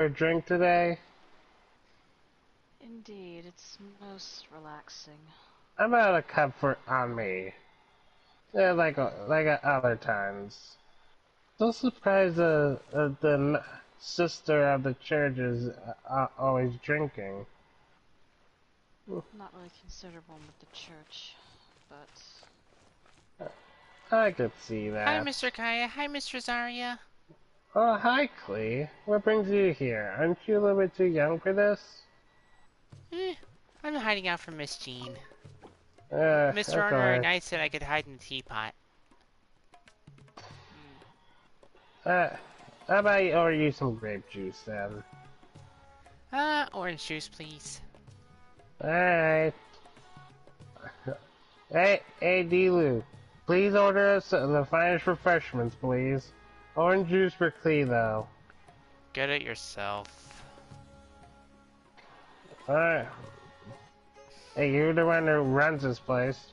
a drink today? Indeed, it's most relaxing. How about a cup on me? Yeah, like other times. So surprised the sister of the church is always drinking. Not really considered one with the church, but I could see Hi, that. Mr. Kaya. Hi, Mr. Zarya. Oh, hi, Clee. What brings you here? Aren't you a little bit too young for this? Eh, I'm hiding out from Miss Jean. Mr. That's Honorary alright. Knight said I could hide in the teapot. Uh, how about you order you some grape juice then? Orange juice, please. Alright. Hey, Delu. Please order us the finest refreshments, please. Orange juice for Clee, though. Get it yourself. Alright. Hey, you're the one who runs this place.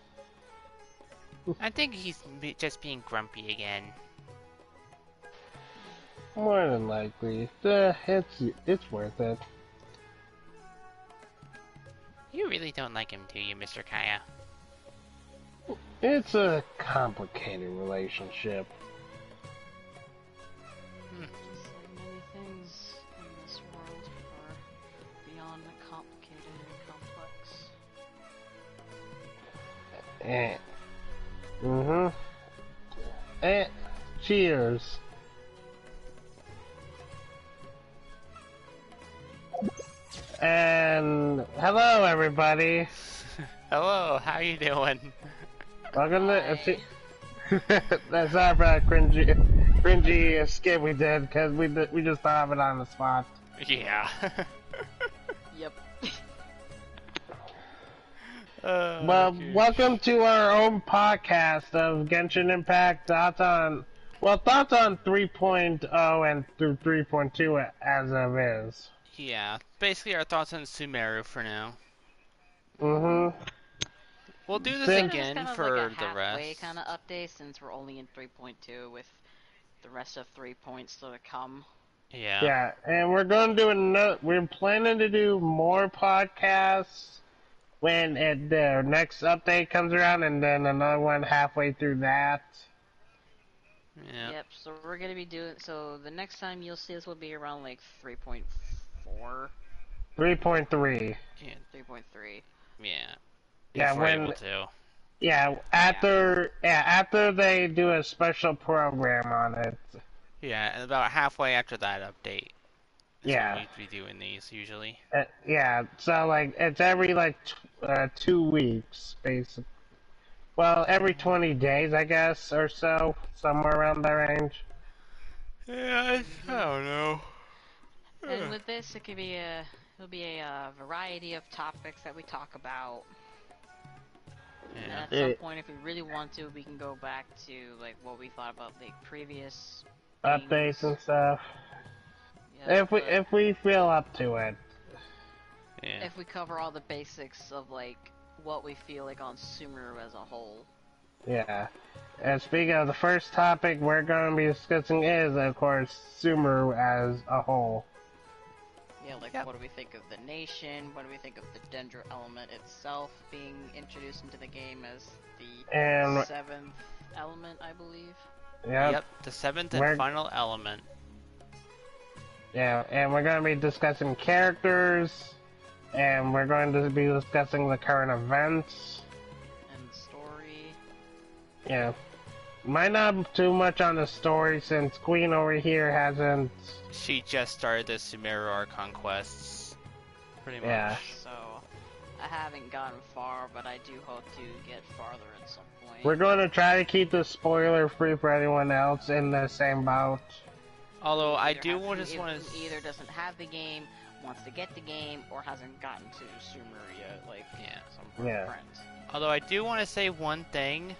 I think he's just being grumpy again. More than likely. It's worth it. You really don't like him, do you, Mr. Kaya? It's a complicated relationship. just like many things in this world are beyond the complicated and complex. Cheers. And hello, everybody. Hello, how you doing? Welcome to. That's not a cringy skit we did because we just thought of it on the spot. Yeah. Yep. Well, welcome to our own podcast of Genshin Impact thoughts on 3.0 and through 3.2 as of is. Yeah, basically our thoughts on Sumeru for now. Mm-hmm. We'll do this Then- It's again kind of for like a the halfway rest. kind of update since we're only in 3.2 with the rest of 3 still to come. Yeah. Yeah, and we're going to do another. We're planning to do more podcasts when the next update comes around, and then another one halfway through that. Yeah. Yep, so we're gonna be doing, so the next time you'll see us will be around like 3.4, 3.3. Yeah. 3.3. Yeah. Yeah, If we're able to. after they do a special program on it. Yeah, and about halfway after that update is Yeah. when we'd be doing these usually. Yeah, so like it's every like 2 weeks, basically. Well, every 20 days, I guess, or so, somewhere around that range. Yeah, I don't know. And with this, it'll be a variety of topics that we talk about. And Yeah. at some point, if we really want to, we can go back to like what we thought about like previous Updates things. and stuff. Yeah, If we feel up to it. Yeah. if we cover all the basics of like what we feel like on Sumeru as a whole. Yeah. And speaking of the first topic we're going to be discussing is, of course, Sumeru as a whole. Yeah, like Yep. what do we think of the nation? What do we think of the Dendro element itself being introduced into the game as the And 7th element, I believe? yep. The seventh and We're- final element. Yeah, and we're going to be discussing characters, and we're going to be discussing the current events. And story. Yeah. Might not too much on the story since Queen over here hasn't. She just started the Sumeru Archon quests. Pretty much. Yeah. So, I haven't gotten far, but I do hope to get farther at some point. We're going to try to keep this spoiler free for anyone else in the same boat. Although I Either do have- just who- want who to. either doesn't have the game, wants to get the game, or hasn't gotten to Sumeru yet, like Yeah. some Yeah. friends. Although I do want to say one thing.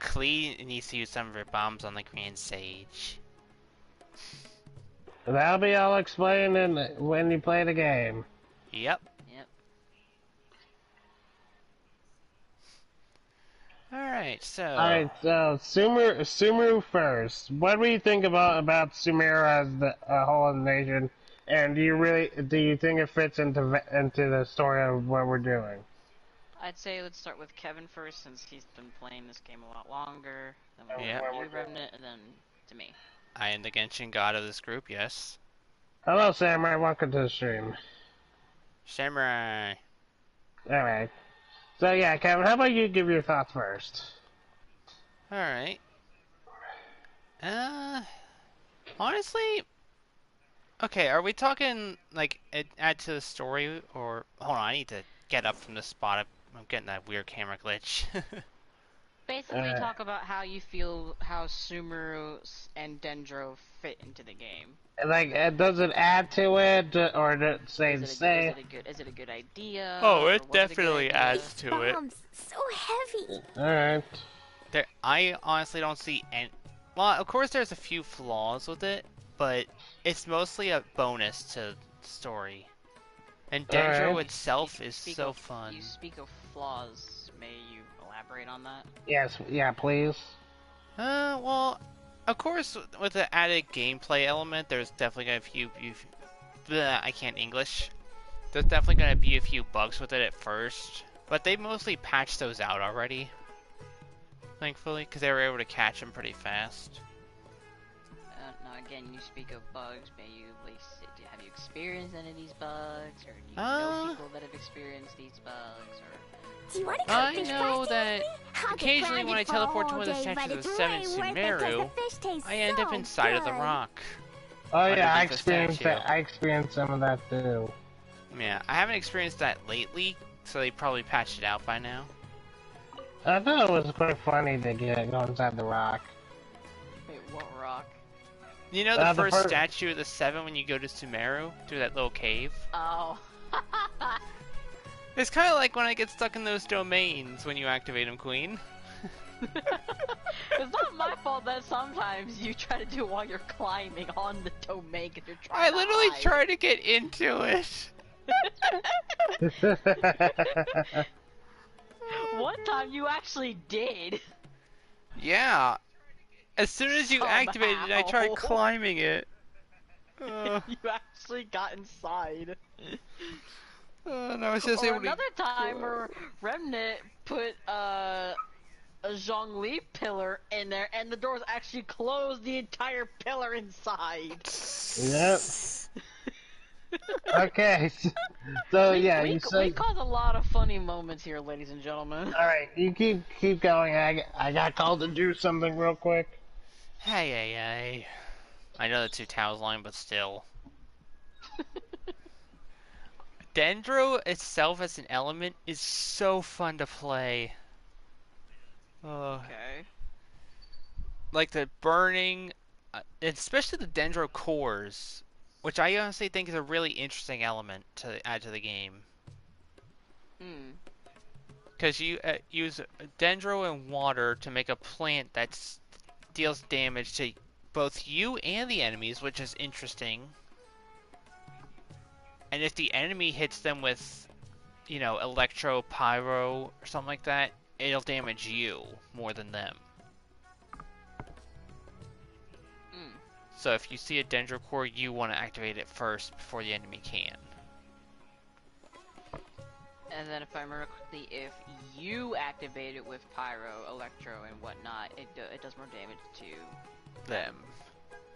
Klee needs to use some of her bombs on the Grand Sage. That'll be all explained when you play the game. Yep. Yep. Alright, so... Alright, so Sumeru first. What do you think about Sumeru as the whole nation? And do you think it fits into the story of what we're doing? I'd say let's start with Kevin first, since he's been playing this game a lot longer. Then we'll Yeah. go to you, Remnant, and then to me. I am the Genshin god of this group, yes. Hello, Samurai. Welcome to the stream. Samurai. Alright. So yeah, Kevin, how about you give your thoughts first? Alright. Honestly... Okay, are we talking, like, add to the story, or... Hold on, I need to get up from the spot. I'm getting that weird camera glitch. Basically, talk about how you feel how Sumeru and Dendro fit into the game. Like, does it add to it, or does it stay the same? Is it a good idea? Oh, it definitely adds to it. Bombs, so heavy. Alright. I honestly don't see any... Well, of course there's a few flaws with it, but it's mostly a bonus to the story. And Dendro itself is so fun. You speak of flaws. May you elaborate on that? Yes, yeah, please. Well, of course, with the added gameplay element, there's definitely gonna be a few... I can't English. There's definitely gonna be a few bugs with it at first, but they mostly patched those out already. Thankfully, because they were able to catch them pretty fast. Now again, you speak of bugs. May you at least have you experienced any of these bugs, or do you know people that have experienced these bugs, or? Do you want to I know that occasionally when I teleport to one of the sections of the 7 Sumeru, I end up inside of the rock. Oh yeah, I Underneath the experienced statue. that. I experienced some of that too. Yeah, I haven't experienced that lately, so they probably patched it out by now. I thought it was quite funny to go inside the rock. Wait, what rock? You know the The first fir- statue of the 7 when you go to Sumeru, through that little cave? Oh. It's kind of like when I get stuck in those domains when you activate them, Queen. It's not my fault that sometimes you try to do while you're climbing on the domain because you're trying I to literally hide. tried to get into it. One time you actually did. Yeah. As soon as you activated it, I tried Somehow. climbing it. You actually got inside. And I was just Or able to... another time where Remnant put a Zhongli pillar in there, and the doors actually closed the entire pillar inside. Yep. Okay. So yeah, you we said. cause a lot of funny moments here, ladies and gentlemen. All right, you keep going. I got called to do something real quick. Hey. I know the 2 towels line, but still. Dendro itself as an element is so fun to play. Okay. Like the burning, especially the Dendro cores, which I honestly think is a really interesting element to add to the game. Because you use Dendro and water to make a plant that deals damage to both you and the enemies, which is interesting. And if the enemy hits them with, electro, pyro, or something like that, it'll damage you more than them. So if you see a Dendro core, you want to activate it first before the enemy can. And then if I remember correctly, if you activate it with pyro, electro, and whatnot, it does more damage to Them.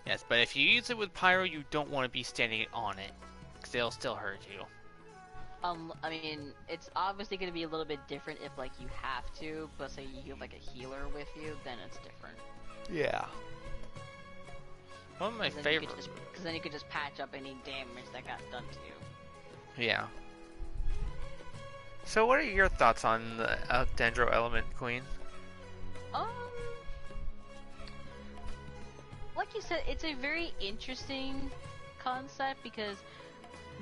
Yes, but if you use it with pyro, you don't want to be standing on it, because they'll still hurt you. I mean, it's obviously going to be a little bit different if, like, you have to, but say you have, like, a healer with you, then it's different. Yeah. One of my favorite. Because then you could just patch up any damage that got done to you. Yeah. So what are your thoughts on the Dendro element, Queen? Like you said, it's a very interesting concept because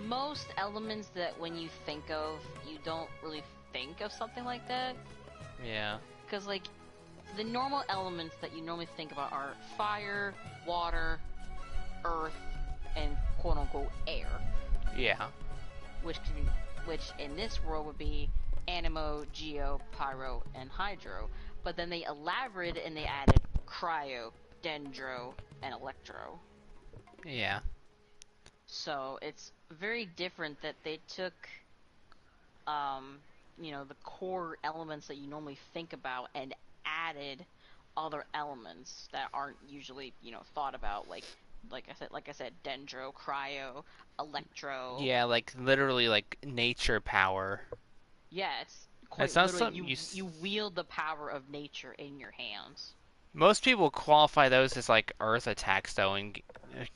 most elements that when you think of, you don't really think of something like that. Yeah. Because, like, the normal elements that you normally think about are fire, water, earth, and quote-unquote air. Yeah. Which in this world would be Animo, Geo, Pyro, and Hydro. but then they elaborated and they added cryo, dendro, and electro. Yeah. So it's very different that they took, the core elements that you normally think about and added other elements that aren't usually, thought about, like I said, dendro, cryo, electro. Yeah, like literally like nature power. Yeah, it's That's quite not literally something you wield the power of nature in your hands. Most people qualify those as like Earth attacks though in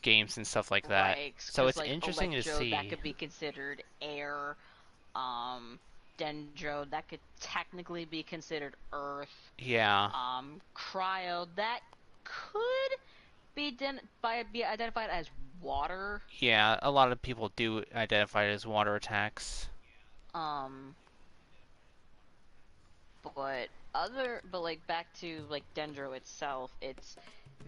games and stuff like that. Right, So because it's like interesting to electro, that see. could be considered air. Dendro, that could technically be considered earth. Yeah. Cryo, that could be identified as water. Yeah, a lot of people do identify it as water attacks. Um, but like back to like Dendro itself, it's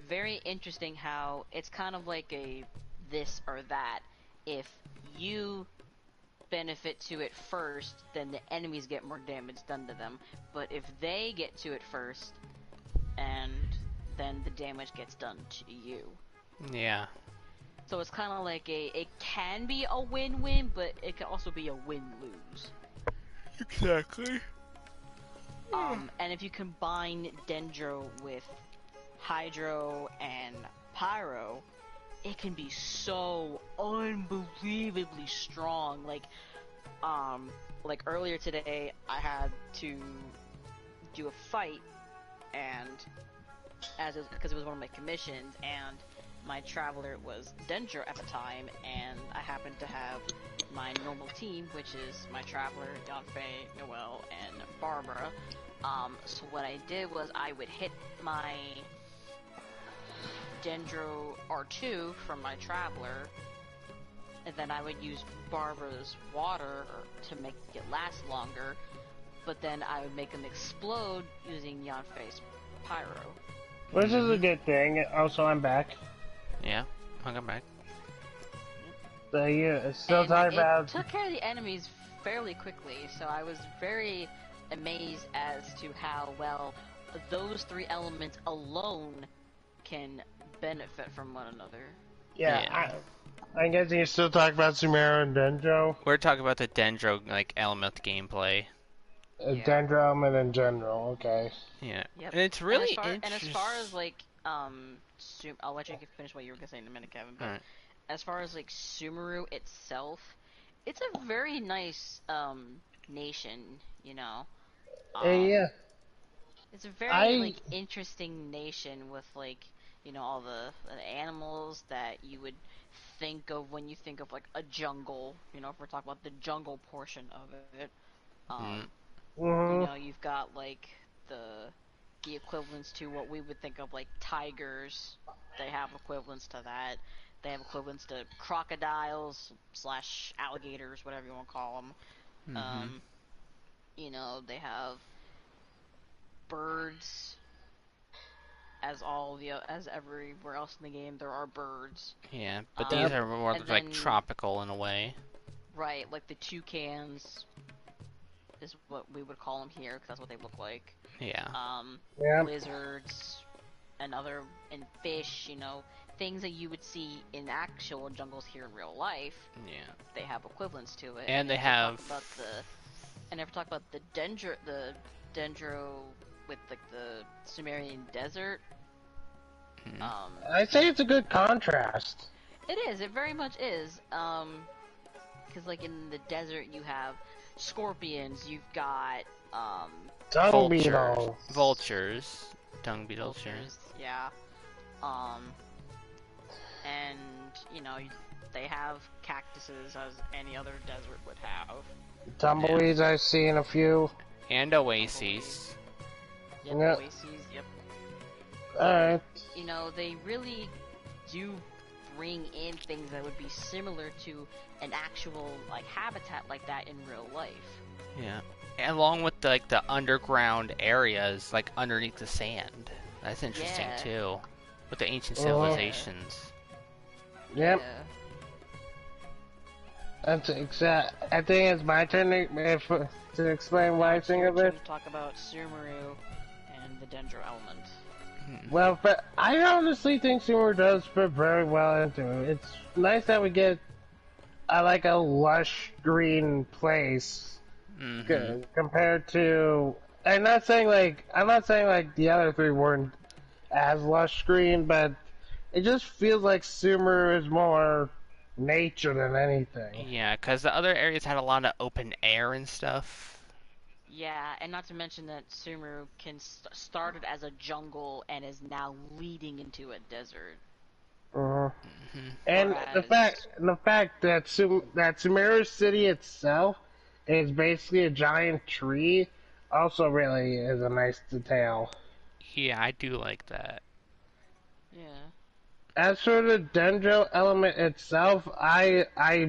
very interesting how it's kind of like a this or that. If you benefit to it first, then the enemies get more damage done to them. But if they get to it first, and then the damage gets done to you. Yeah. So it's kind of like it can be a win-win, but it can also be a win-lose. Exactly. And if you combine Dendro with Hydro and Pyro, it can be so unbelievably strong. Like earlier today, I had to do a fight, and because it was one of my commissions, and my traveler was Dendro at the time, and I happened to have my normal team, which is my traveler, Yanfei, Noelle, and Barbara. So what I did was I would hit my Dendro R2 from my traveler, and then I would use Barbara's water to make it last longer, but then I would make them explode using Yanfei's Pyro. Which is a good thing. Also, I'm back. Yeah, I'll come back. So you still talking about... It took care of the enemies fairly quickly, so I was very amazed as to how well those three elements alone can benefit from one another. Yeah, I guess you still talk about Sumeru and Dendro. We're talking about the Dendro like element gameplay. Yeah. Dendro element in general, okay. Yeah. Yep. And it's really interesting. And as far as like I'll let you finish what you were gonna say in a minute, Kevin. But Right. as far as like Sumeru itself, it's a very nice nation, you know. Yeah. It's a very like interesting nation with like all the animals that you would think of when you think of like a jungle. If we're talking about the jungle portion of it. You've got like the equivalents to what we would think of like tigers. They have equivalents to that. They have equivalents to crocodiles / alligators, whatever you want to call them. They have birds. As everywhere else in the game, there are birds. Yeah, but these are more like tropical in a way. Right, like the toucans is what we would call them here, because that's what they look like. Yeah. Lizards and fish, things that you would see in actual jungles here in real life. Yeah. They have equivalents to it. And they have. I never talk about the dendro with like the Sumerian desert. I say it's a good contrast. It is. It very much is. Because like in the desert you have scorpions. You've got dung beetles. Vultures. Dung beetles. Vultures. Yeah. And they have cactuses as any other desert would have. Tumbleweeds, I've seen a few. And oases. Yep, oases, yep. Alright. They really do bring in things that would be similar to an actual like habitat like that in real life. Yeah. And along with the underground areas, like underneath the sand. That's interesting too. With the ancient civilizations. Yep. That's exact. I think it's my turn to explain what I think of it. To talk about Sumeru and the Dendro element. Well, but I honestly think Sumer does fit very well into it. It's nice that we get like a lush green place compared to. I'm not saying like the other three weren't as lush green, but it just feels like Sumer is more nature than anything. Yeah, because the other areas had a lot of open air and stuff. Yeah, and not to mention that Sumeru started as a jungle and is now leading into a desert. And the fact that Sumeru City itself is basically a giant tree also really is a nice detail. Yeah, I do like that. Yeah. As for the Dendro element itself, I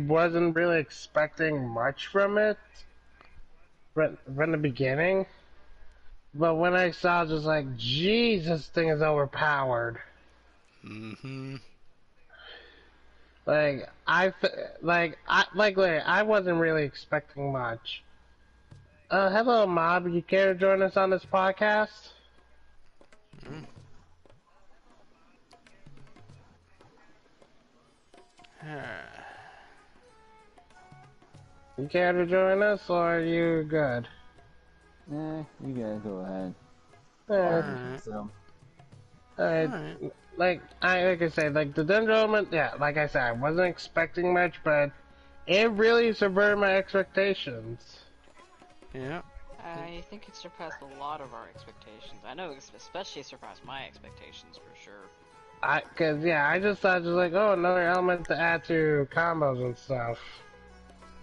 wasn't really expecting much from it from the beginning. But when I saw, just like, geez, this thing is overpowered. I wasn't really expecting much. Hello, Mob. You care to join us on this podcast? You care to join us, or are you good? You gotta go ahead. Alright. So. Like I said, like the Dendro element, yeah, like I said, I wasn't expecting much, but it really subverted my expectations. Yeah. I think it surpassed a lot of our expectations. I know it's especially surpassed my expectations for sure. I just thought, oh, another element to add to combos and stuff.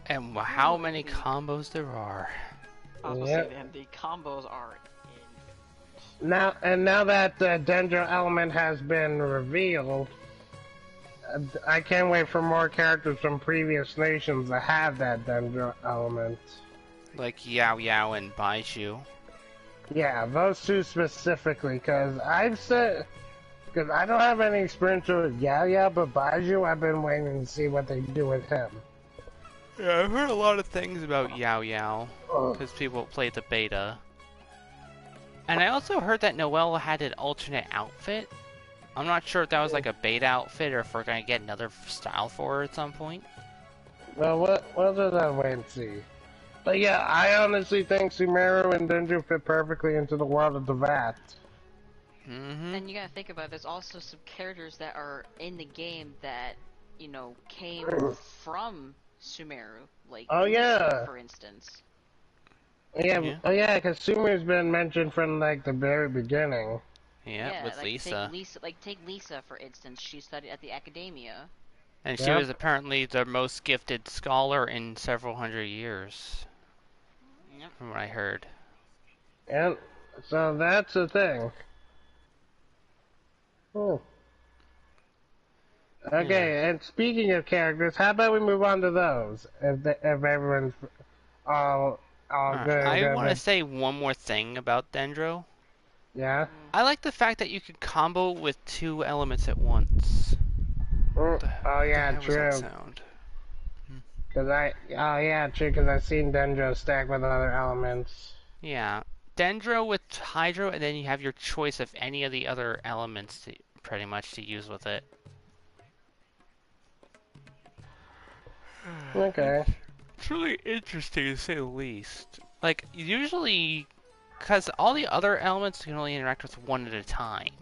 And how many combos there are. I was gonna say, and the combos are Now that the Dendro element has been revealed, I can't wait for more characters from previous nations to have that Dendro element. Like Yao Yao and Baiju. Yeah, those two specifically, because I don't have any experience with Yao Yao, but Baiju, I've been waiting to see what they do with him. Yeah, I've heard a lot of things about Yao Yao, because people played the beta. And I also heard that Noelle had an alternate outfit. I'm not sure if that was like a beta outfit or if we're gonna get another style for her at some point. Well, we'll just wait and see. But yeah, I honestly think Sumeru and Dendro fit perfectly into the world of the Vat. And you gotta think about it, there's also some characters that are in the game that, you know, came from Sumeru. Like, Lisa, for instance. Yeah. Oh yeah, because Sumeru's been mentioned from like the very beginning. Yeah, with like, Lisa. Take Lisa, for instance. She studied at the academia. And she was apparently the most gifted scholar in several hundred years. Yep. From what I heard. And so that's the thing. Okay, and speaking of characters, how about we move on to those? If everyone's all good. I want to say one more thing about Dendro. Yeah? I like the fact that you can combo with two elements at once. Oh yeah, true. Because I've seen Dendro stack with other elements. Yeah, Dendro with Hydro, and then you have your choice of any of the other elements pretty much to use with it. Okay. It's really interesting to say the least. Like, usually, because all the other elements can only interact with one at a time.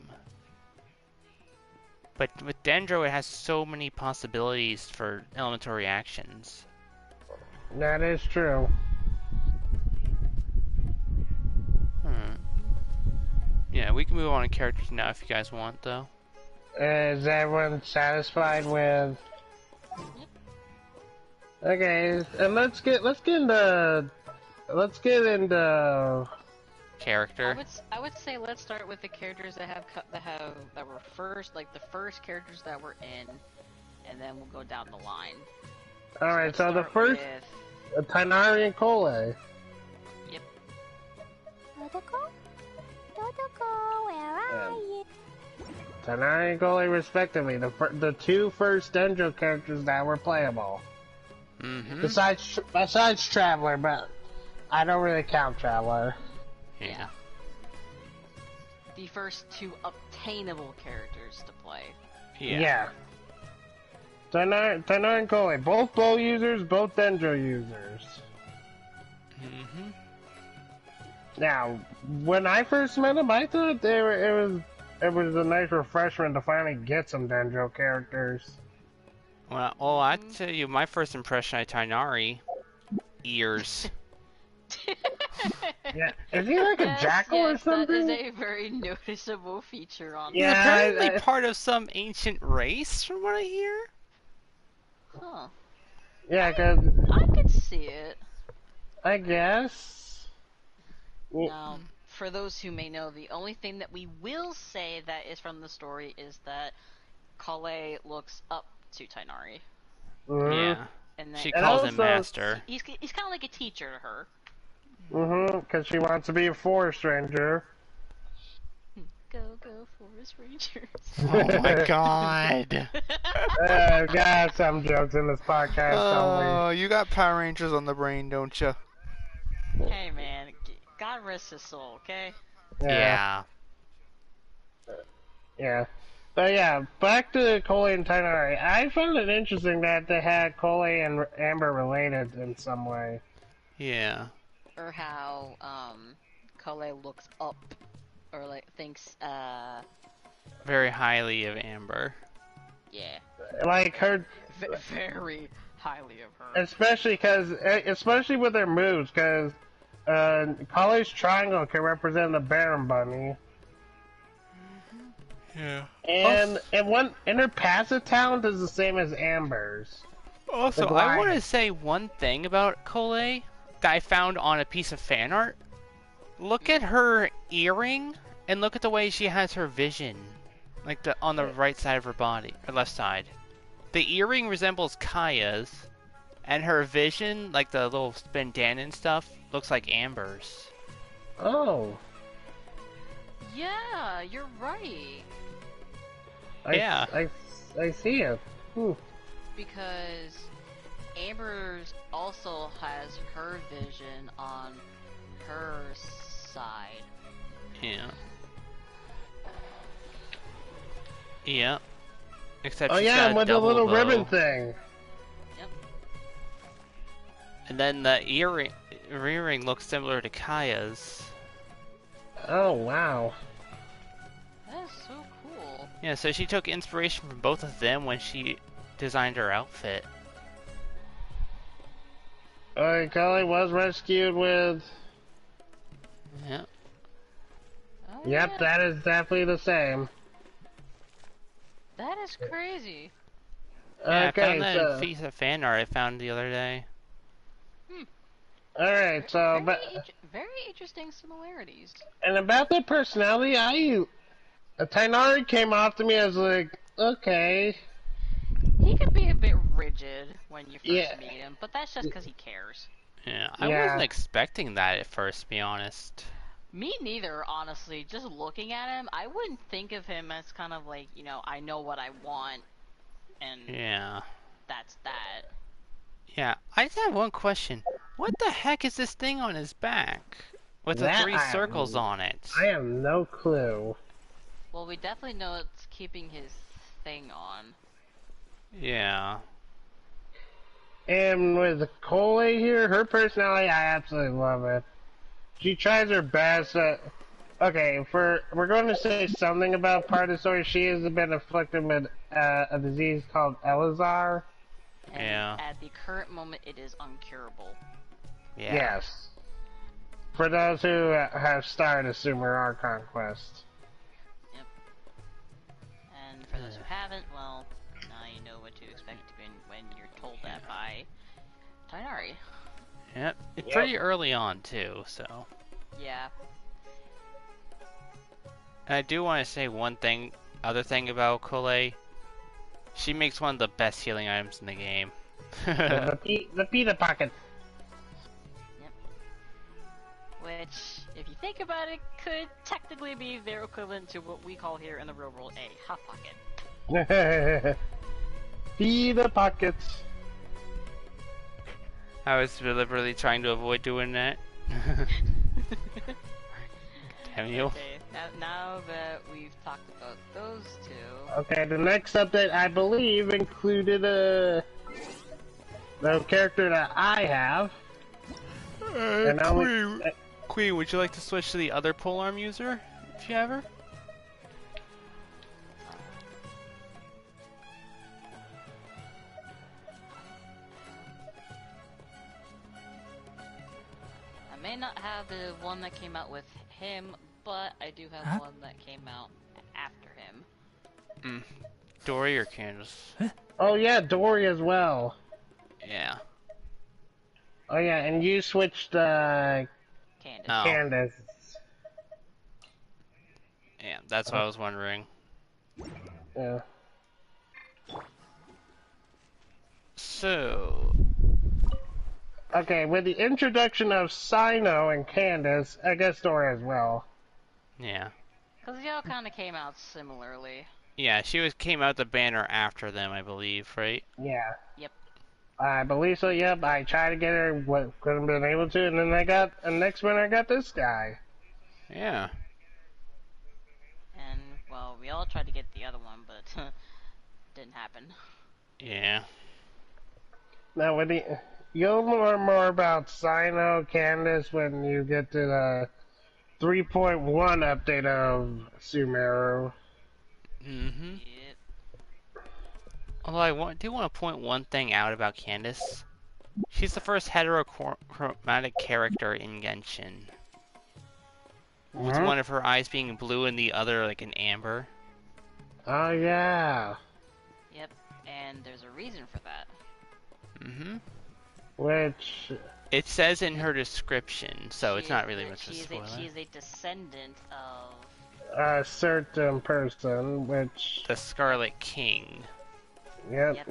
But with Dendro, it has so many possibilities for elemental reactions. That is true. Yeah, we can move on to characters now if you guys want, though. Is everyone satisfied with? Okay, and let's get into character. I would say let's start with the characters that were first, like the first characters that were in, and then we'll go down the line. All right, so the first, Tighnari and Cole. Yep. Totoko, where are you? Tighnari and Cole, respectively, the two first Dendro characters that were playable. Besides Traveler, but I don't really count Traveler. Yeah. the first 2 obtainable characters to play. Yeah. Tainar and Kole, both bow users, both Dendro users. Mm-hmm. Now, when I first met them, I thought it was a nice refreshment to finally get some Dendro characters. Well, I tell you, my first impression of Tainari, ears. Yeah, is he like a jackal or something? That is a very noticeable feature on He's apparently part of some ancient race, from what I hear. Huh. Yeah, cause I could see it. I guess. Now, for those who may know, the only thing that we will say that is from the story is that Kale looks up to Tainari. Yeah. And that she calls him master. He's kind of like a teacher to her. Because she wants to be a forest ranger. Go, forest rangers. Oh my god. Got some jokes in this podcast, Oh, you got Power Rangers on the brain, don't you? Hey man, God rest his soul, okay? Yeah. Yeah. But yeah, back to Kole and Tainari. I found it interesting that they had Kole and Amber related in some way. Yeah. Or how, Kale looks up, or like, thinks, very highly of Amber. Yeah. Like her... Very highly of her. Especially with their moves, because Kale's triangle can represent the Baron Bunny. Yeah. And her passive talent is the same as Amber's. Also, I want to say one thing about Kole that I found on a piece of fan art. Look at her earring, and look at the way she has her vision, like on the right side of her body, or left side. The earring resembles Kaya's, and her vision, like the little bandana and stuff, looks like Amber's. Oh. Yeah, you're right. I see it. Because Amber's also has her vision on her side. Yeah. Yeah. Except oh she's yeah, got with the little ribbon thing. Yep. And then the earring looks similar to Kaya's. Oh wow. That is so cool. Yeah, so she took inspiration from both of them when she designed her outfit. Kale was rescued with... Yep. Oh, yep, yeah. that is definitely the same. That is crazy. Yeah, Okay, I found that so... piece of fan art I found the other day. Alright, so... Very interesting similarities. And about their personality, Tainari came off to me as like, okay. He could be a bit rigid when you first meet him, but that's just because he cares. Yeah, I wasn't expecting that at first, to be honest. Me neither, honestly. Just looking at him, I wouldn't think of him as kind of like, I know what I want, and that's that. Yeah, I just have one question. What the heck is this thing on his back? With the 3 circles on it? I have no clue. Well, we definitely know it's keeping his thing on. Yeah. And with Kole here, her personality, I absolutely love it. She tries her best. Okay, we're going to say something about part of the story. She has been afflicted with a disease called Elazar. And at the current moment, it is uncurable. Yeah. Yes. For those who have started a Sumer Archon quest. Yep. And for those who haven't, well, now you know what to expect when you're told that by Tainari. Yep. It's pretty early on, too, so... Yeah. And I do want to say one other thing about Kole. She makes one of the best healing items in the game. The pita pocket. Yep. Which, if you think about it, could technically be their equivalent to what we call here in the real world a hot pocket. Pita pockets. I was deliberately trying to avoid doing that. Damn you. Okay. Now that we've talked about those two, Okay, the next update I believe included the character that I have. And Queen, would you like to switch to the other polearm user, if you have her? I may not have the one that came out with him, but I do have one that came out after him. Dory or Candace? Oh yeah, Dory as well. Yeah. Oh yeah, and you switched Candace. No. Candace. Yeah, that's what I was wondering. Yeah. So... Okay, with the introduction of Sino and Candace, I guess Dory as well. Yeah. Because they all kind of came out similarly. Yeah, she came out the banner after them, I believe, right? Yeah. Yep. I believe so, yep. I tried to get her, couldn't been able to, and then next one I got this guy. Yeah. And, well, we all tried to get the other one, but didn't happen. Yeah. Now, you'll learn more about Sino, Candace when you get to the 3.1 update of Sumeru. Mm-hmm. Yep. Although I do want to point one thing out about Candace. She's the first heterochromatic character in Genshin. With one of her eyes being blue and the other like an amber. Oh, yeah. Yep, and there's a reason for that. Mm-hmm. Which... It says in her description, so it's not really much of a spoiler. She is a descendant of... a certain person, which... The Scarlet King. Yep.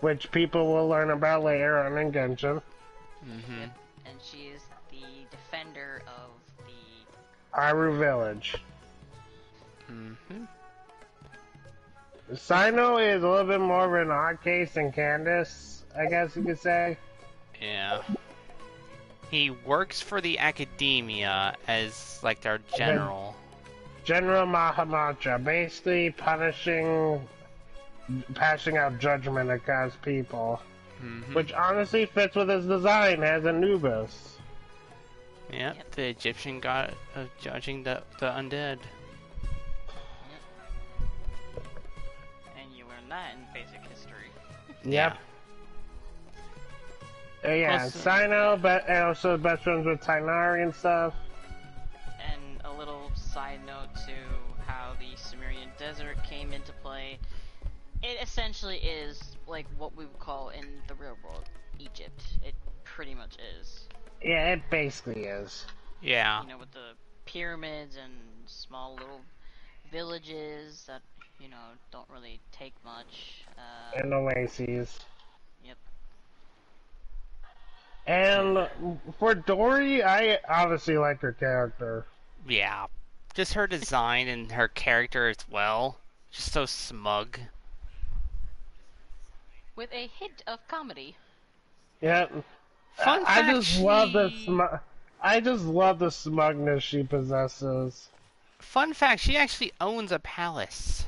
Which people will learn about later on in Genshin. Mm-hmm. Yep, and she is the defender of the... Aru Village. Mm-hmm. Sino is a little bit more of an odd case than Candace, I guess you could say. Yeah. He works for the academia as, like, their general. General Mahamacha, basically passing out judgment against people. Mm-hmm. Which honestly fits with his design as Anubis. Yep, the Egyptian god of judging the undead. And you learn that in basic history. Yep. Yeah, Also, Sino, but also best friends with Tainari and stuff. And a little side note to how the Sumerian desert came into play. It essentially is like what we would call in the real world Egypt. It pretty much is. Yeah, it basically is. Yeah. You know, with the pyramids and small little villages that, you know, don't really take much. And oases. Yep. And for Dory, I obviously like her character. Yeah. Just her design and her character as well. Just so smug. With a hint of comedy. Yeah. Fun fact, I just love the smugness she possesses. Fun fact, she actually owns a palace.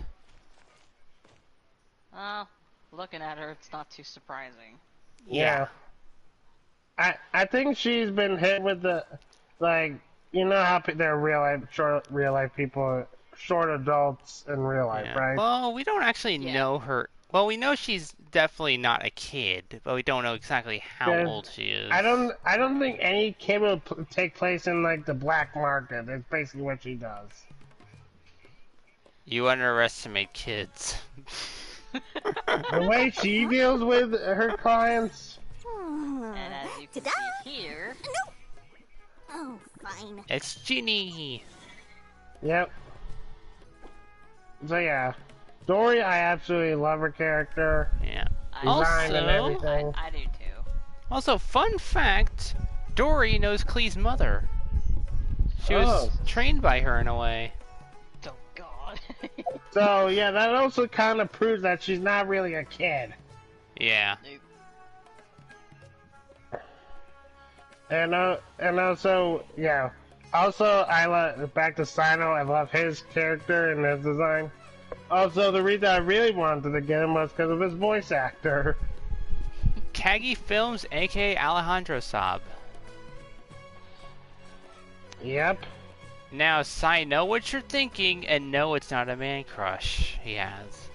Looking at her, it's not too surprising. Yeah. I think she's been hit with the, like, you know how they're real life people, short adults in real life, Yeah. right? Well, we don't actually know her. Well, we know she's definitely not a kid, but we don't know exactly how old she is. I don't think any kid will take place in like the black market. That's basically what she does. You underestimate kids. The way she deals with her clients. And as you can see here... Oh, fine. It's Ginny! Yep. So yeah. Dory, I absolutely love her character. Yeah. Design and everything. I do too. Also, fun fact, Dory knows Klee's mother. She was trained by her in a way. Oh god. So yeah, that also kind of proves that she's not really a kid. Yeah. And also, yeah, Also, back to Sino. I love his character and his design. Also, the reason I really wanted to get him was because of his voice actor. Kagi Films, aka Alejandro Saab. Yep. Now, I know what you're thinking, and no, it's not a man crush he has.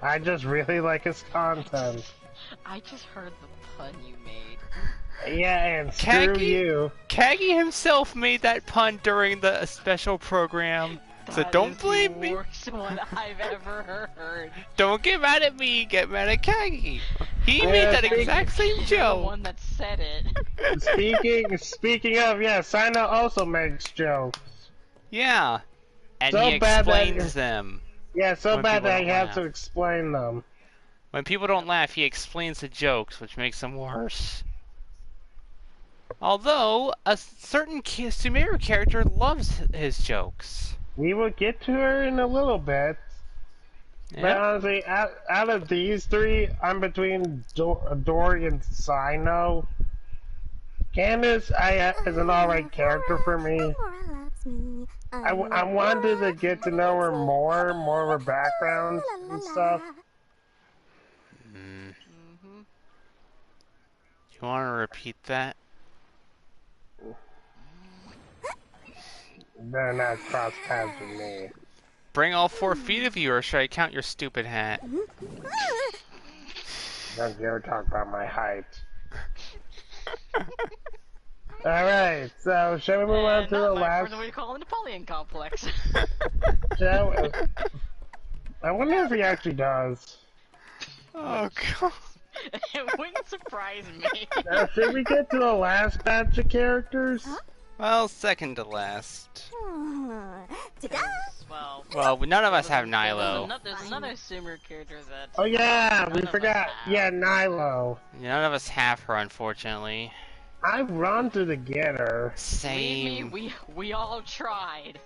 I just really like his content. I just heard the pun you made. Yeah, and screw you. Kagi himself made that pun during the special program, so don't blame me. That is the worst one I've ever heard. Don't get mad at me, get mad at Kagi. He made that exact same You're joke. the one that said it. Speaking of, yeah, Sino also makes jokes. Yeah, and So he bad that- explains them. Yeah, so When bad people that I don't have laugh. to explain them. When people don't laugh, he explains the jokes, which makes them worse. Although, a certain Sumeru character loves his jokes. We will get to her in a little bit. But Yeah. honestly, out of these three, I'm between Dory and Sino. Candace, is an alright character for me. I wanted to get to know her more of her background and stuff. Mm. You want to repeat that? Better not cross paths with me. Bring all 4 feet of you, or should I count your stupid hat? Don't you ever talk about my height. Alright, so shall we move on to the last? What we call the Napoleon complex. Shall we? I wonder if he actually does. Oh god. It wouldn't surprise me. Now, should we get to the last batch of characters? Well, second to last. Well, Well, none of us have there's Nilo. another Sumer character that. Oh yeah, none we of us forgot. have. Yeah, Nilo. None of us have her, unfortunately. I wanted to get her. Same. We all tried.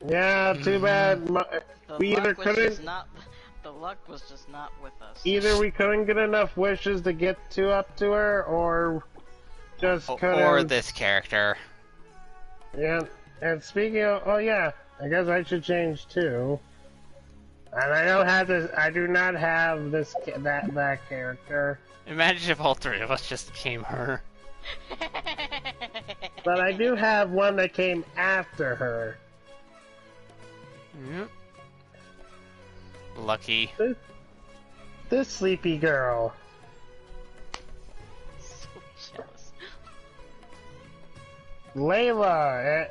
Yeah, too bad. The We either luck was just couldn't. not. The luck was just not with us. Either we couldn't get enough wishes to get up to her, or just couldn't. Or this character. Yeah, and speaking of, oh yeah, I guess I should change too. And I don't have this. I do not have this that character, Imagine if all 3 of us just became her. but I do have one that came after her. Yep. Lucky. This sleepy girl. So jealous. Layla,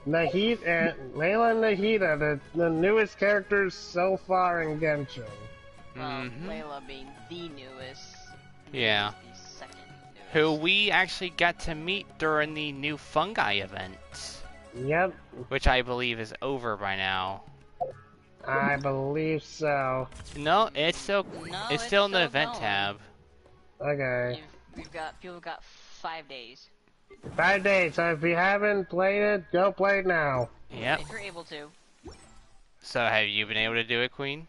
Layla and Nahida, the newest characters so far in Genshin. Well, Mhm. Layla being the newest. Yeah. The second newest. Who we actually got to meet during the new fungi event. Yep, Which I believe is over by now. I believe so. No, it's still No, it's still in the event going. tab. Okay. People got 5 days. 5 days, so if you haven't played it, go play it now. Yep. If you're able to. So have you been able to do it, Queen?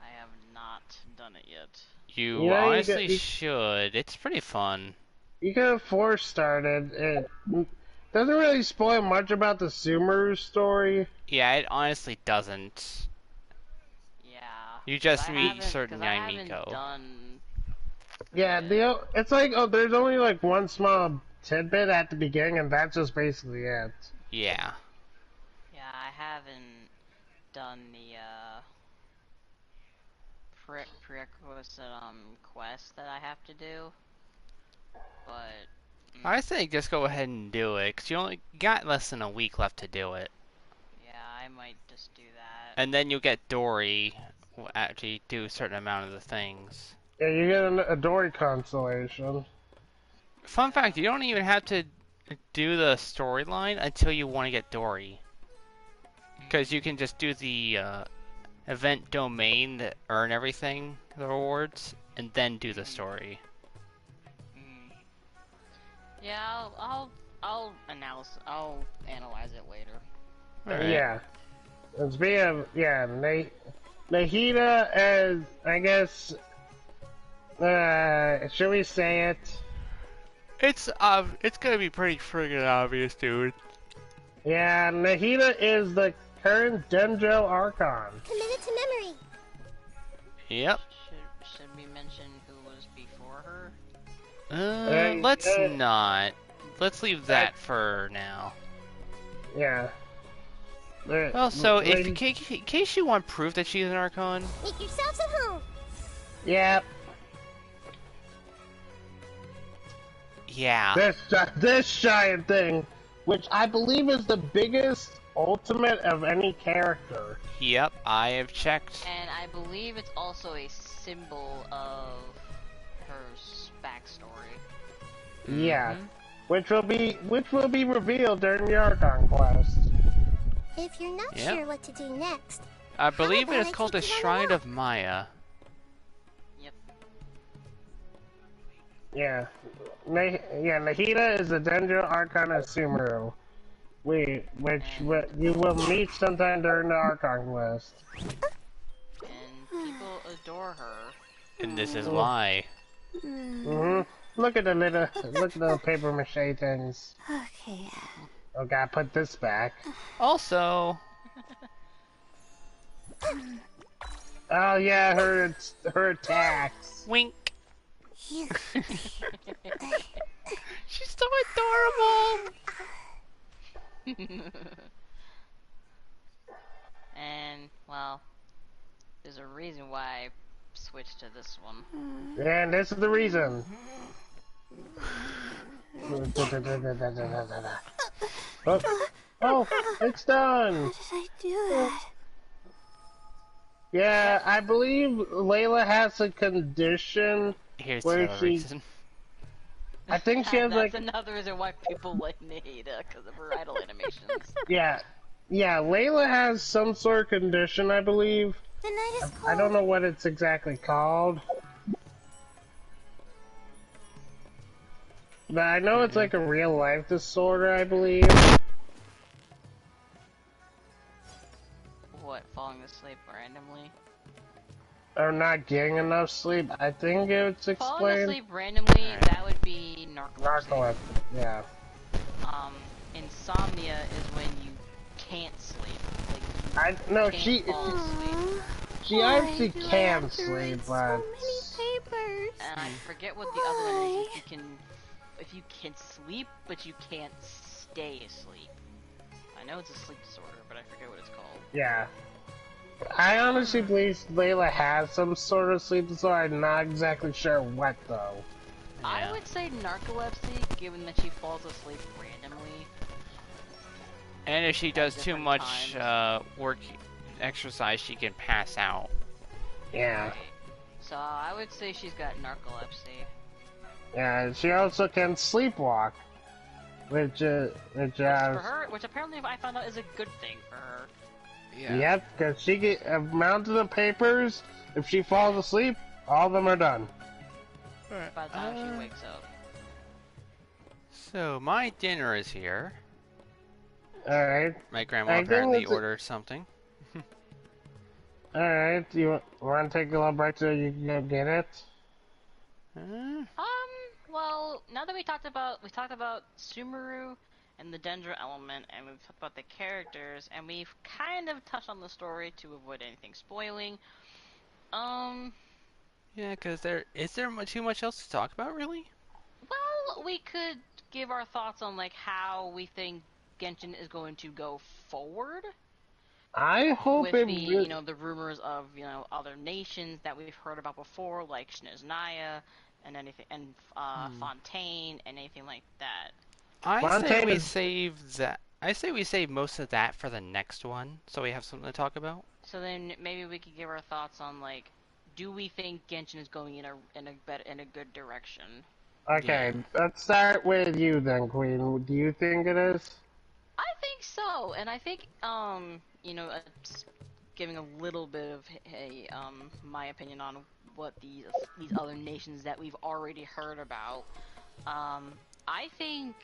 I have not done it yet. You Yeah, honestly you should. It's pretty fun. You could have force started. It doesn't really spoil much about the Sumeru story. Yeah, it honestly doesn't. Yeah. You just 'Cause I meet haven't- certain 'cause I haven't Yaimiko. done. Yeah, it's like, oh, there's only like one small tidbit at the beginning, and that's just basically it. Yeah. Yeah, I haven't done the prerequisite quest that I have to do. But I say just go ahead and do it, because you only got less than a week left to do it. yeah, I might just do that. And then you'll get Dory after you do a certain amount of the things. Yeah, you get a Dory constellation. Fun fact, you don't even have to do the storyline until you want to get Dory. Because you can just do the event domain that earn everything, the rewards, and then do the story. Mm. Yeah, I'll analyze it later. Alright. Yeah. And speaking of, yeah, Nahida, as I guess, should we say it? It's gonna be pretty friggin' obvious, dude. Yeah, Nahida is the current Dendro Archon. Committed to memory. Yep. Should we mention who was before her? Let's not. Let's leave that for now. Yeah. Well, so in case you want proof that she's an Archon, Make yourselves at home. Yep. yeah. This giant thing, which I believe is the biggest ultimate of any character. Yep, I have checked. And I believe it's also a symbol of her backstory. Yeah. Which will be revealed during the Archon quest. If you're not Yep. sure what to do next, I believe it about is I called take the you on a Shrine walk? of Maya. Yep. Yeah. Nahida is the Dendro Archon of Sumeru. Which you will meet sometime during the Archon quest. And people adore her. And this is why. Look at the paper mache things. Okay. Oh god, put this back. Also, Oh yeah, her attacks. wink. You. She's so adorable. And, well, there's a reason why I switched to this one. And this is the reason. Oh, it's done. How did I do that? Yeah, I believe Layla has a condition. Here's Where the other she- reason. I think she has That's like, another reason why people like Nahida, because of her idle animations. yeah, Layla has some sort of condition, I believe. The night is cold. I don't know what it's exactly called. But I know it's like a real life disorder, I believe. What, falling asleep randomly? Or not getting enough sleep. I think it's Falling explained. asleep randomly, that would be narcolepsy. Narcolepsy, yeah. Insomnia is when you can't sleep. Like, you No, can't fall asleep. she Why obviously do I can have to sleep, read but so many papers? And I forget what the other one is. If you can sleep, but you can't stay asleep. I know it's a sleep disorder, but I forget what it's called. yeah. I honestly believe Layla has some sort of sleep disorder. I'm not exactly sure what though. I Yeah. would say narcolepsy, given that she falls asleep randomly. And if she does too different much times. work, exercise, she can pass out. Yeah. Right. So I would say she's got narcolepsy. Yeah, she also can sleepwalk. Which For her, which apparently I found out is a good thing for her. yep, because she get mounted the papers. If she falls asleep, all of them are done. By the time she wakes up. So my dinner is here. Alright, My grandma I think apparently it's a- ordered something. alright. Do you want to take a little break so you can go get it? Well, now that we talked about Sumeru and the Dendro element, and we've talked about the characters, and we've kind of touched on the story to avoid anything spoiling. Yeah, because is there too much else to talk about, really? Well, we could give our thoughts on like how we think Genshin is going to go forward I hope with it the really... the rumors of other nations that we've heard about before, like Snezhnaya and anything, and Fontaine and anything like that. I say Fontaine we is- save that. I say we save most of that for the next one, so we have something to talk about. So then maybe we could give our thoughts on like, do we think Genshin is going in a good direction? Okay, let's start with you then, Queen. Do you think it is? I think so, and I think giving a little bit of my opinion on what these other nations that we've already heard about. I think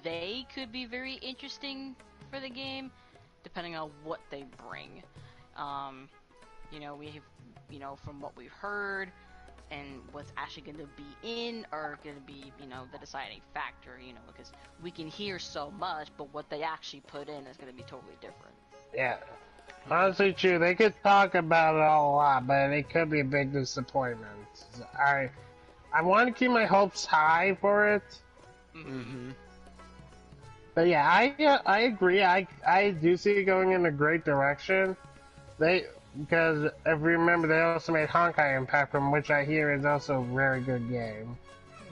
they could be very interesting for the game, depending on what they bring. We've from what we've heard, and what's actually going to be in are going to be, you know, the deciding factor, you know, because we can hear so much, but what they actually put in is going to be totally different. Yeah. Honestly, true. They could talk about it all a lot, but it could be a big disappointment. I want to keep my hopes high for it. Mm-hmm. But yeah, I agree. I do see it going in a great direction. Because if you remember, they also made Honkai Impact, from which I hear is also a very good game.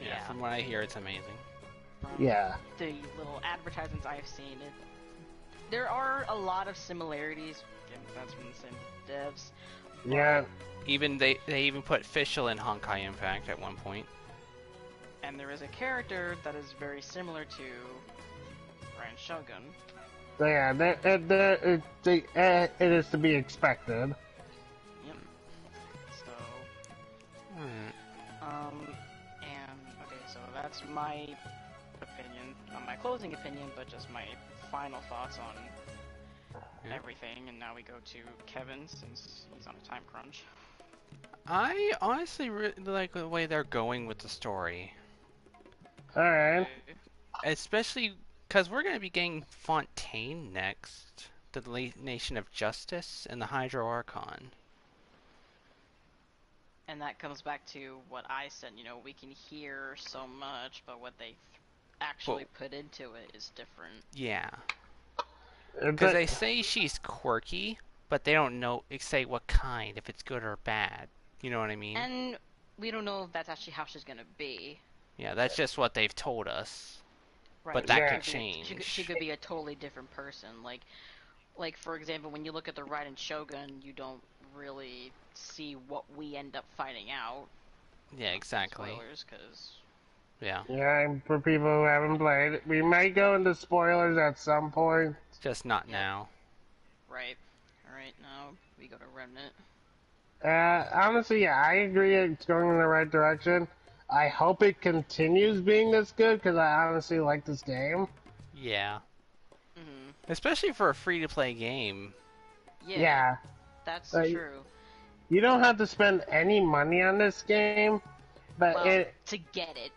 Yeah, from what I hear, it's amazing. Yeah. The little advertisements I've seen, there are a lot of similarities. Again, that's from the same devs. Yeah. Even they even put Fischl in Honkai Impact at one point. And there is a character that is very similar to Grand Shogun. So yeah, it is to be expected. Yep. So, and okay, so that's my opinion, not my closing opinion, but just my final thoughts on everything. And now we go to Kevin, since he's on a time crunch. I honestly really like the way they're going with the story. Alright. Especially because we're going to be getting Fontaine next, the Nation of Justice, and the Hydro Archon. And that comes back to what I said, you know, we can hear so much, but what they actually put into it is different. Yeah. Because they say she's quirky, but they don't say what kind, if it's good or bad. You know what I mean? And we don't know if that's actually how she's gonna be. Yeah, that's just what they've told us. Right. But that Yeah. could change. She could be a totally different person. Like for example, when you look at the Raiden Shogun, you don't really see what we end up finding out. Yeah, exactly. Spoilers, because... Yeah. Yeah, and for people who haven't played, we might go into spoilers at some point. Just not now. Right. Alright, now we go to Remnant. Honestly, yeah, I agree it's going in the right direction. I hope it continues being this good, because I honestly like this game. Yeah. Mm-hmm. Especially for a free-to-play game. Yeah. That's true. You don't have to spend any money on this game, but to get it.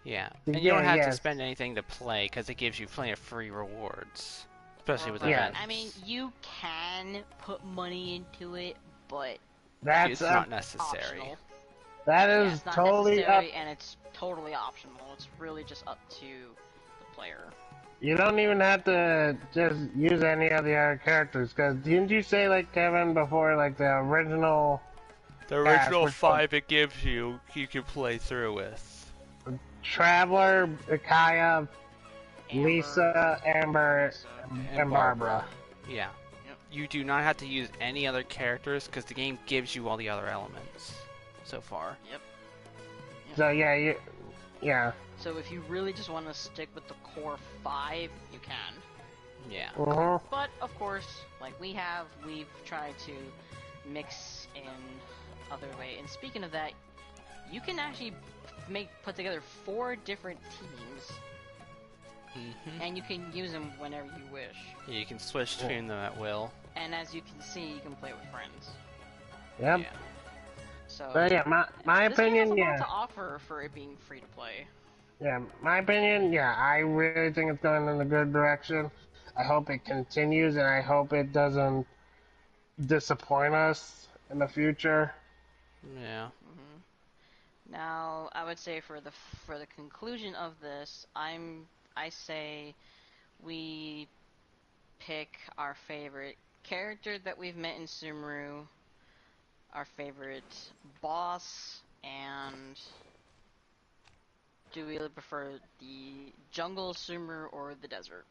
Yeah, and you don't have to spend anything to play, because it gives you plenty of free rewards. Especially with events. I mean, you can put money into it, but it's not necessary. Optional. That is it's not totally necessary, and it's totally optional. It's really just up to the player. You don't even have to just use any of the other characters, because didn't you say, like, Kevin, before, like, the original... The original 5 it gives you can play through with. Traveler, Kaya, Lisa, Amber, and Barbara. Yeah. Yep. You do not have to use any other characters, because the game gives you all the other elements so far. Yep. So, yeah. So if you really just want to stick with the core 5, you can. Yeah. But, of course, like we've tried to mix in other way. And speaking of that, you can actually put together 4 different teams. Mm-hmm. And you can use them whenever you wish. Yeah, you can switch between them at will. And as you can see, you can play with friends. Yep. Yeah. So, but yeah, my opinion, this game has a lot to offer for it being free to play. Yeah, my opinion, yeah, I really think it's going in a good direction. I hope it continues, and I hope it doesn't disappoint us in the future. Yeah. Mm-hmm. Now, I would say for the conclusion of this, I say we pick our favorite character that we've met in Sumeru, our favorite boss, and do we prefer the jungle Sumeru or the desert?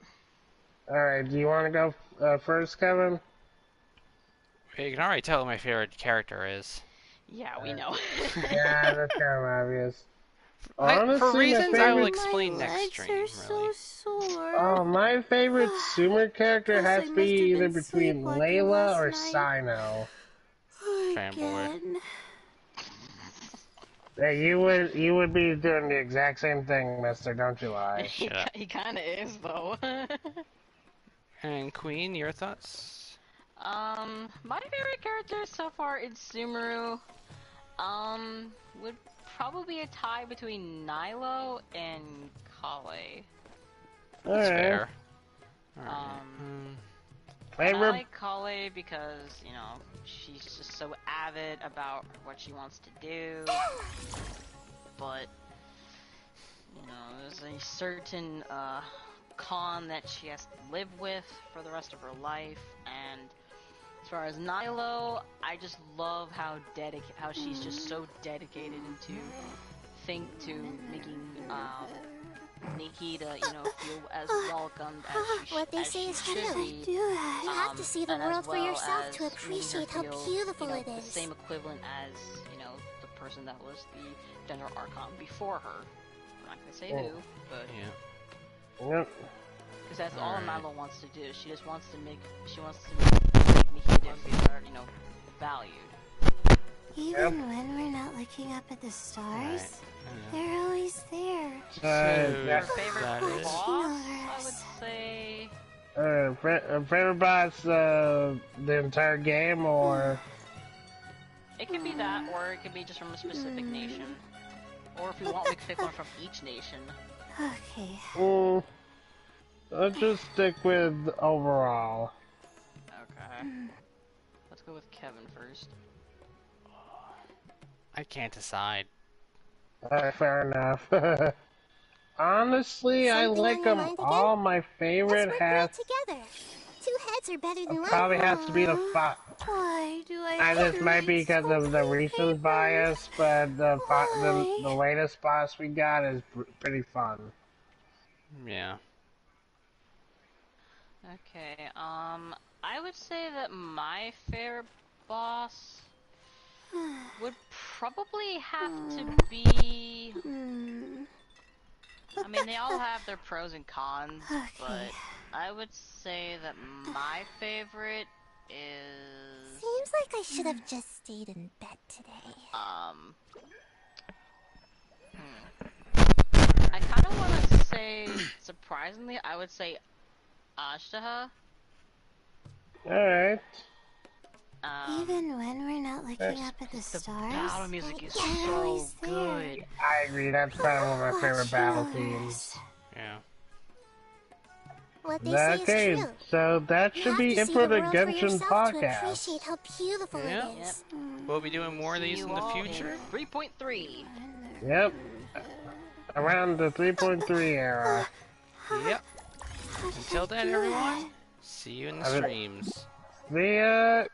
Alright, do you want to go first, Kevin? You can already tell what my favorite character is. Yeah, we know. Yeah, that's kind of obvious. Honestly, for reasons I will favorite... explain next stream, really. So sore. Oh, my favorite Sumer character has to be either between Layla or Sino. Again. Yeah, you would be doing the exact same thing, mister, don't you lie. He kind of is, though. And Queen, your thoughts? My favorite character so far is Sumeru. would probably be a tie between Nilo and Kale. That's fair. I like Kale because, you know, she's just so avid about what she wants to do. But, you know, there's a certain con that she has to live with for the rest of her life. And as far as Nilo, I just love how she's just so dedicated to making Nikita, you know, feel as welcomed as what they say is true. You have to see the world for yourself to appreciate how beautiful it is. The same equivalent as, you know, the person that was the Gender Archon before her. I'm not gonna say who, but Yep. because that's all Nilo wants to do. She just wants to make Nikita feel, you know, valued. Even when we're not looking up at the stars, they're always there. Your favorite boss, I would say. Favorite boss, the entire game, or It could be that, or it could be just from a specific nation. Or if you want, we could pick one from each nation. Okay. I'll just stick with overall. Okay. Let's go with Kevin first. I can't decide. Fair enough. Honestly, I like them all. My favorite has together. Two heads are better than one. probably has to be the fox. Why do I? And this might be because of the recent bias, but the latest boss we got is pretty fun. Yeah. Okay, I would say that my favorite boss would probably have to be... I mean, they all have their pros and cons, but I would say that my favorite is... Seems like I should have just stayed in bed today. I kind of want to say, surprisingly, I would say Ashtaha. Alright. Even when we're not looking up at the stars, The battle music is so good. I agree, that's probably one of my favorite battle themes. Yeah. What they say Okay, is true. so that should be it for the Genshin podcast. Appreciate how beautiful Yeah. it is. We'll be doing more of these in the future. 3.3. Yep. Around the 3.3 era. Yep. Until then, everyone, see you in the streams. See ya!